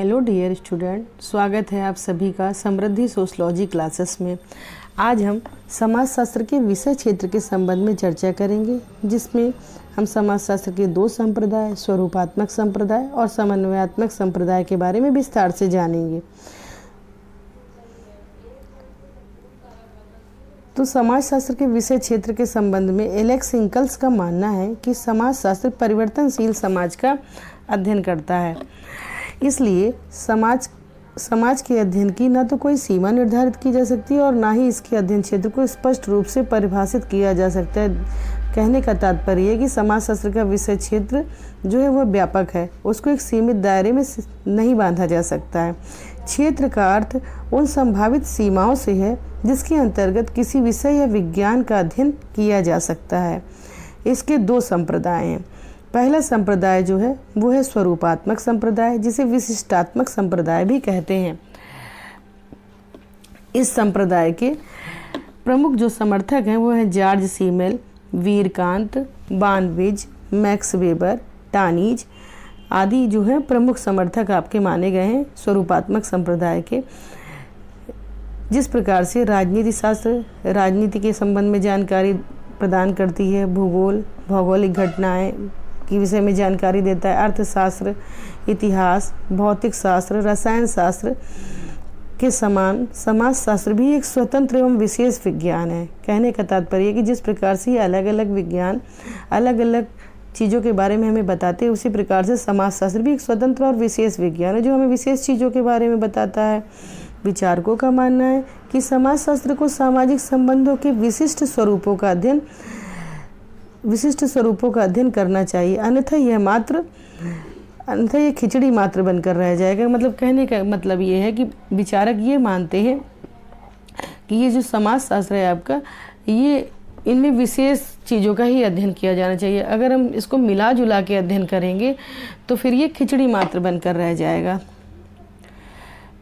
Hello dear student, स्वागत है आप सभी का समृद्धि सोशलॉजी क्लासेस में। आज हम समाजशास्त्र के विषय क्षेत्र के संबंध में चर्चा करेंगे, जिसमें हम समाजशास्त्र के दो संप्रदाय, स्वरूपात्मक संप्रदाय और समन्वयात्मक संप्रदाय के बारे में विस्तार से जानेंगे। तो समाजशास्त्र के विषय क्षेत्र के संबंध में एलेक्स इंकल्स का मानना है कि समाजशास्त्र परिवर्तनशील समाज का अध्ययन करता है। इसलिए समाज के अध्ययन की न तो कोई सीमा निर्धारित की जा सकती है और ना ही इसके अध्ययन क्षेत्र को स्पष्ट रूप से परिभाषित किया जा सकता है। कहने का तात्पर्य है कि समाजशास्त्र का विषय क्षेत्र जो है वह व्यापक है, उसको एक सीमित दायरे में नहीं बांधा जा सकता है। क्षेत्र का अर्थ उन संभावित सीमाओं से है जिसके अंतर्गत किसी विषय या विज्ञान का अध्ययन किया जा सकता है। इसके दो संप्रदाय हैं। पहला संप्रदाय जो है वो है स्वरूपात्मक संप्रदाय, जिसे विशिष्टात्मक संप्रदाय भी कहते हैं। इस संप्रदाय के प्रमुख जो समर्थक हैं वो हैं जॉर्ज सीमेल, वीरकांत, बानविज, मैक्स वेबर, टानीज आदि जो है प्रमुख समर्थक आपके माने गए हैं स्वरूपात्मक संप्रदाय के। जिस प्रकार से राजनीति शास्त्र राजनीति के संबंध में जानकारी प्रदान करती है, भूगोल भौगोलिक घटनाएं के विषय में जानकारी देता है, अर्थशास्त्र, इतिहास, भौतिक शास्त्र, रसायन शास्त्र के समान समाजशास्त्र भी एक स्वतंत्र एवं विशेष विज्ञान है। कहने का तात्पर्य है कि जिस प्रकार से अलग अलग विज्ञान अलग अलग चीज़ों के बारे में हमें बताते हैं, उसी प्रकार से समाजशास्त्र भी एक स्वतंत्र और विशेष विज्ञान है जो हमें विशेष चीज़ों के बारे में बताता है। विचारकों का मानना है कि समाजशास्त्र को सामाजिक संबंधों के विशिष्ट स्वरूपों का अध्ययन करना चाहिए, अन्यथा यह खिचड़ी मात्र बनकर रह जाएगा। मतलब कहने का मतलब ये है कि विचारक ये मानते हैं कि ये जो समाजशास्त्र है आपका, ये इनमें विशेष चीज़ों का ही अध्ययन किया जाना चाहिए। अगर हम इसको मिला जुला के अध्ययन करेंगे तो फिर ये खिचड़ी मात्र बनकर रह जाएगा।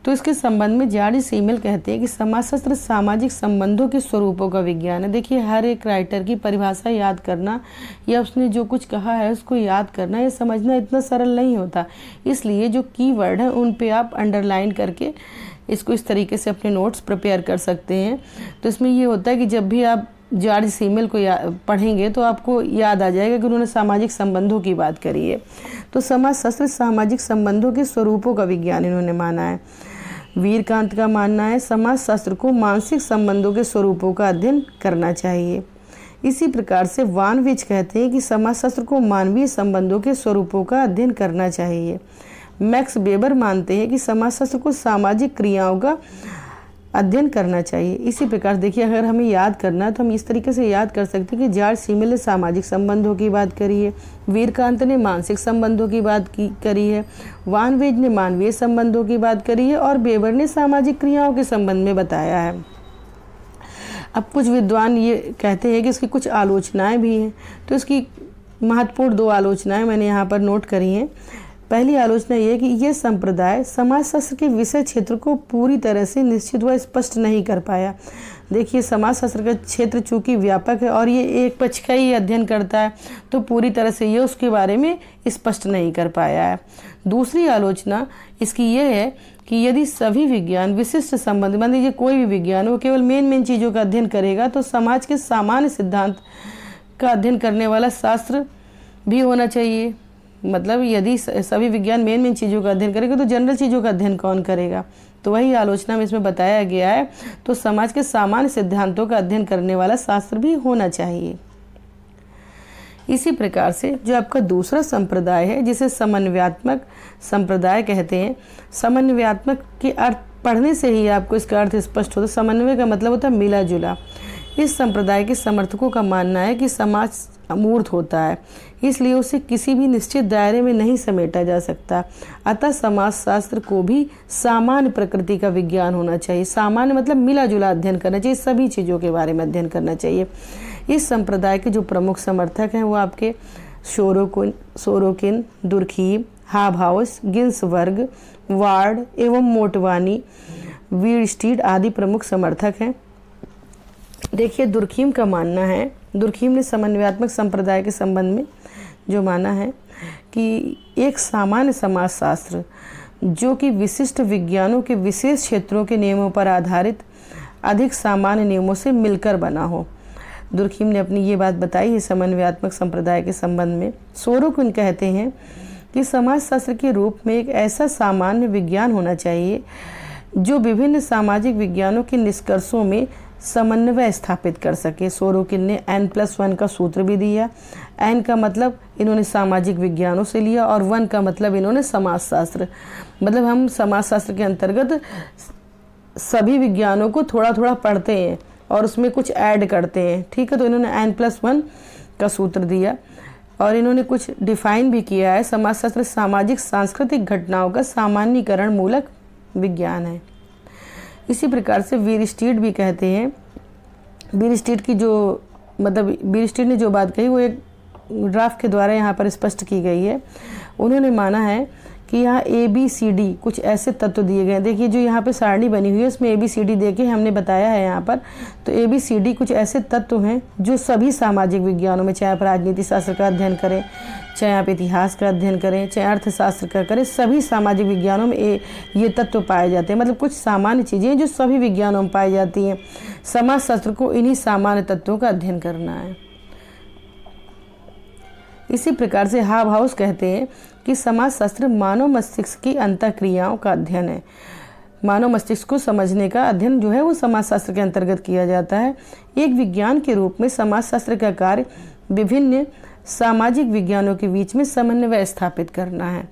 तो इसके संबंध में जॉर्ज सीमेल कहते हैं कि समाजशास्त्र सामाजिक संबंधों के स्वरूपों का विज्ञान है। देखिए, हर एक राइटर की परिभाषा याद करना या उसने जो कुछ कहा है उसको याद करना या समझना इतना सरल नहीं होता। इसलिए जो कीवर्ड हैं उन पे आप अंडरलाइन करके इसको इस तरीके से अपने नोट्स प्रिपेयर कर सकते हैं। तो इसमें ये होता है कि जब भी आप जॉर्ज सीमेल को पढ़ेंगे तो आपको याद आ जाएगा कि उन्होंने सामाजिक संबंधों की बात करी है। तो समाजशास्त्र सामाजिक संबंधों के स्वरूपों का विज्ञान इन्होंने माना है। वीरकांत का मानना है समाजशास्त्र को मानसिक संबंधों के स्वरूपों का अध्ययन करना चाहिए। इसी प्रकार से वानविच कहते हैं कि समाजशास्त्र को मानवीय संबंधों के स्वरूपों का अध्ययन करना चाहिए। मैक्स वेबर मानते हैं कि समाजशास्त्र को सामाजिक क्रियाओं का अध्ययन करना चाहिए। इसी प्रकार देखिए, अगर हमें याद करना है तो हम इस तरीके से याद कर सकते हैं कि जॉर्ज सीमेल ने सामाजिक संबंधों की बात करी है, वीरकांत ने मानसिक संबंधों की बात करी है, वानवेज ने मानवीय संबंधों की बात करी है और वेबर ने सामाजिक क्रियाओं के संबंध में बताया है। अब कुछ विद्वान ये कहते हैं कि इसकी कुछ आलोचनाएँ भी हैं। तो इसकी महत्वपूर्ण दो आलोचनाएँ मैंने यहाँ पर नोट करी हैं। पहली आलोचना ये है कि यह संप्रदाय समाजशास्त्र के विषय क्षेत्र को पूरी तरह से निश्चित व स्पष्ट नहीं कर पाया। देखिए, समाजशास्त्र का क्षेत्र चूँकि व्यापक है और ये एक पक्ष का ही अध्ययन करता है, तो पूरी तरह से ये उसके बारे में स्पष्ट नहीं कर पाया है। दूसरी आलोचना इसकी ये है कि यदि सभी विज्ञान विशिष्ट संबंध, मान लीजिए कोई भी विज्ञान वो केवल मेन चीज़ों का अध्ययन करेगा, तो समाज के सामान्य सिद्धांत का अध्ययन करने वाला शास्त्र भी होना चाहिए। मतलब यदि सभी विज्ञान मेन चीज़ों का अध्ययन करेंगे तो जनरल चीज़ों का अध्ययन कौन करेगा। तो वही आलोचना में इसमें बताया गया है। तो समाज के सामान्य सिद्धांतों का अध्ययन करने वाला शास्त्र भी होना चाहिए। इसी प्रकार से जो आपका दूसरा संप्रदाय है, जिसे समन्वयात्मक संप्रदाय कहते हैं, समन्वयात्मक के अर्थ पढ़ने से ही आपको इसका अर्थ स्पष्ट होता है। समन्वय का मतलब होता है मिला जुला। इस संप्रदाय के समर्थकों का मानना है कि समाज अमूर्त होता है, इसलिए उसे किसी भी निश्चित दायरे में नहीं समेटा जा सकता। अतः समाजशास्त्र को भी सामान्य प्रकृति का विज्ञान होना चाहिए। सामान्य मतलब मिला जुला अध्ययन करना चाहिए, सभी चीज़ों के बारे में अध्ययन करना चाहिए। इस संप्रदाय के जो प्रमुख समर्थक हैं वो आपके सोरोकिन, दुर्खीम, हाबहाउस, गिन्सबर्ग, वार्ड एवं मोटवानी, वीरस्टीड आदि प्रमुख समर्थक हैं। देखिए, दुर्खीम का मानना है, दुर्खीम ने समन्वयात्मक संप्रदाय के संबंध में जो माना है कि एक सामान्य समाजशास्त्र जो कि विशिष्ट विज्ञानों के विशेष क्षेत्रों के नियमों पर आधारित अधिक सामान्य नियमों से मिलकर बना हो। दुर्खीम ने अपनी ये बात बताई है समन्वयात्मक संप्रदाय के संबंध में। सोरोकिन कहते हैं कि समाजशास्त्र के रूप में एक ऐसा सामान्य विज्ञान होना चाहिए जो विभिन्न सामाजिक विज्ञानों के निष्कर्षों में समन्वय स्थापित कर सके। सोरोकिन ने N+1 का सूत्र भी दिया। N का मतलब इन्होंने सामाजिक विज्ञानों से लिया और 1 का मतलब इन्होंने समाजशास्त्र, मतलब हम समाजशास्त्र के अंतर्गत सभी विज्ञानों को थोड़ा थोड़ा पढ़ते हैं और उसमें कुछ ऐड करते हैं, ठीक है। तो इन्होंने N+1 का सूत्र दिया और इन्होंने कुछ डिफाइन भी किया है। समाजशास्त्र सामाजिक सांस्कृतिक घटनाओं का सामान्यीकरण मूलक विज्ञान है। इसी प्रकार से वीरस्टीड भी कहते हैं, वीरस्टीड की जो मतलब वीरस्टीड ने जो बात कही वो एक ड्राफ्ट के द्वारा यहाँ पर स्पष्ट की गई है। उन्होंने माना है कि यहाँ ABCD कुछ ऐसे तत्व दिए गए हैं। देखिए जो यहाँ पे सारणी बनी हुई है उसमें ABCD दे के हमने बताया है यहाँ पर। तो ABCD कुछ ऐसे तत्व हैं जो सभी सामाजिक विज्ञानों में, चाहे आप राजनीति शास्त्र का अध्ययन करें, चाहे आप इतिहास का अध्ययन करें, चाहे अर्थशास्त्र का करें, सभी सामाजिक विज्ञानों में ये तत्व पाए जाते हैं। मतलब कुछ सामान्य चीज़ें जो सभी विज्ञानों में पाई जाती हैं। समाजशास्त्र को इन्हीं सामान्य तत्वों का अध्ययन करना है। इसी प्रकार से हाबहाउस कहते हैं कि समाजशास्त्र मानव मस्तिष्क की अंतःक्रियाओं का अध्ययन है। मानव मस्तिष्क को समझने का अध्ययन जो है वो समाजशास्त्र के अंतर्गत किया जाता है। एक विज्ञान के रूप में समाजशास्त्र का कार्य विभिन्न सामाजिक विज्ञानों के बीच में समन्वय स्थापित करना है।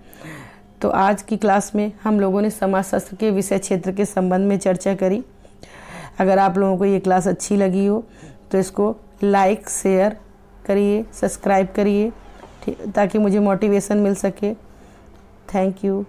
तो आज की क्लास में हम लोगों ने समाजशास्त्र के विषय क्षेत्र के संबंध में चर्चा करी। अगर आप लोगों को ये क्लास अच्छी लगी हो तो इसको लाइक शेयर करिए, सब्सक्राइब करिए ताकि मुझे मोटिवेशन मिल सके। Thank you.